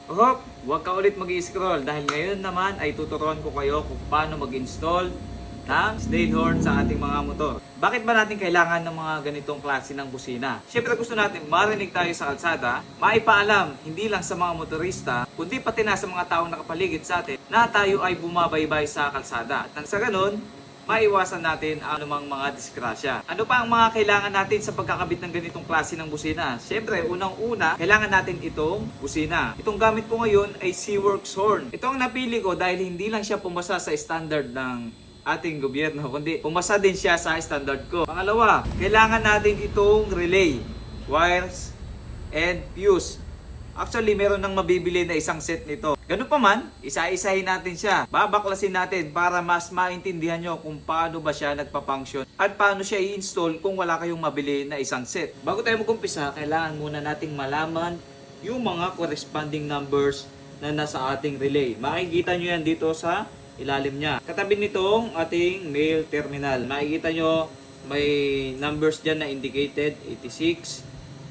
Hop, huwag ka ulit mag-i-scroll dahil ngayon naman ay tuturuan ko kayo kung paano mag-install ng snail horn sa ating mga motor. Bakit ba natin kailangan ng mga ganitong klase ng busina? Siyempre gusto natin marinig tayo sa kalsada, maipaalam hindi lang sa mga motorista, kundi pati na sa mga taong nakapaligid sa atin na tayo ay bumabaybay sa kalsada. At nang sa ganun, maiwasan natin ang anumang mga disgrasya. Ano pa ang mga kailangan natin sa pagkakabit ng ganitong klase ng busina? Siyempre, unang-una, kailangan natin itong busina. Itong gamit ko ngayon ay Seaworks horn. Ito ang napili ko dahil hindi lang siya pumasa sa standard ng ating gobyerno, kundi pumasa din siya sa standard ko. Pangalawa, kailangan natin itong relay, wires, and fuse. Actually, meron nang mabibili na isang set nito. Ganun pa man, isa-isahin natin siya. Babaklasin natin para mas maintindihan nyo kung paano ba siya nagpa-function at paano siya i-install kung wala kayong mabili na isang set. Bago tayo mag-umpisa, kailangan muna nating malaman yung mga corresponding numbers na nasa ating relay. Makikita nyo yan dito sa ilalim niya. Katabi nitong ating male terminal. Makikita nyo may numbers dyan na indicated 86,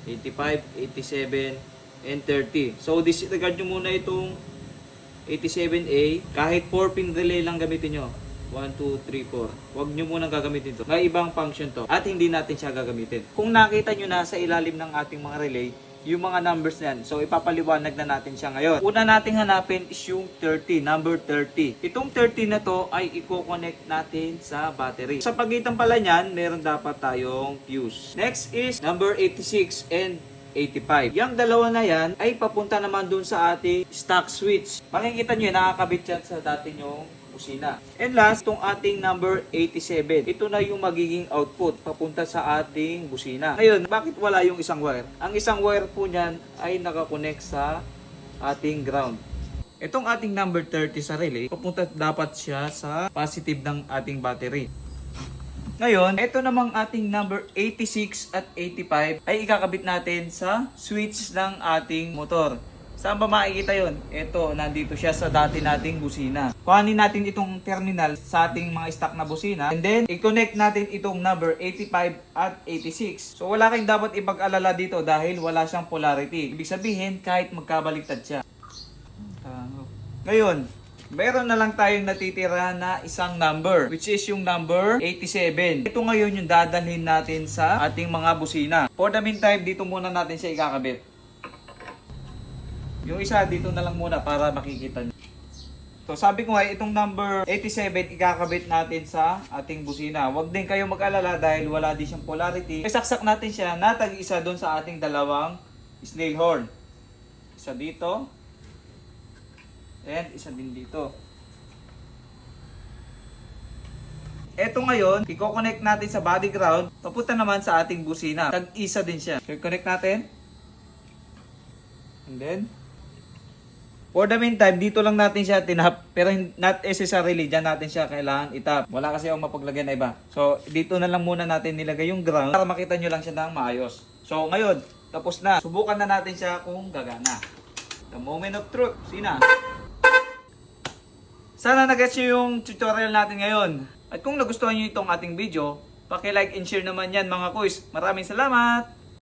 85, 87, and 30. So disregard nyo muna itong 87A. Kahit 4-pin relay lang gamitin nyo. 1, 2, 3, 4. Huwag nyo munang gagamitin to. May ibang function to. At hindi natin siya gagamitin. Kung nakita nyo na sa ilalim ng ating mga relay, yung mga numbers na yan. So ipapaliwanag na natin siya ngayon. Una nating hanapin is yung 30, number 30. Itong 30 na to ay i-connect natin sa battery. Sa pagitan pala niyan, meron dapat tayong fuse. Next is number 86 and 85. Yung dalawa na yan ay papunta naman dun sa ating stock switch. Makikita nyo yan, nakakabit yan sa dati nyong busina. And last, itong ating number 87. Ito na yung magiging output papunta sa ating busina. Ngayon, bakit wala yung isang wire? Ang isang wire po niyan ay nakakonect sa ating ground. Itong ating number 30 sa relay, papunta dapat siya sa positive ng ating battery. Ngayon, ito namang ating number 86 at 85 ay ikakabit natin sa switch ng ating motor. Saan ba makikita yun? Ito, nandito siya sa dati nating busina. Kuhanin natin itong terminal sa ating mga stock na busina and then i-connect natin itong number 85 at 86. So wala kayong dapat ipag-alala dito dahil wala siyang polarity. Ibig sabihin kahit magkabaliktad siya. Ngayon, meron na lang tayong natitira na isang number, which is yung number 87. Ito ngayon yung dadalhin natin sa ating mga busina. For the meantime, dito muna natin siya ikakabit. Yung isa dito na lang muna para makikita nyo. So sabi ko nga, itong number 87 ikakabit natin sa ating busina. Huwag din kayo mag-alala dahil wala din siyang polarity. Isaksak natin siya na tag-isa doon sa ating dalawang snail horn. Isa dito. And isa din dito. Eto ngayon, i-connect natin sa body ground, papunta naman sa ating busina. Tag-isa din siya. I-connect natin. And then, for the meantime, dito lang natin siya tinap. Pero not necessarily, dyan natin siya kailangan itap. Wala kasi akong mapaglagyan na iba. So, dito na lang muna natin nilagay yung ground para makita nyo lang siya ng maayos. So, ngayon, tapos na. Subukan na natin siya kung gagana. The moment of truth. Sina? Sana nag-gets nyo yung tutorial natin ngayon. At kung nagustuhan nyo itong ating video, paki-like and share naman yan mga kuys. Maraming salamat!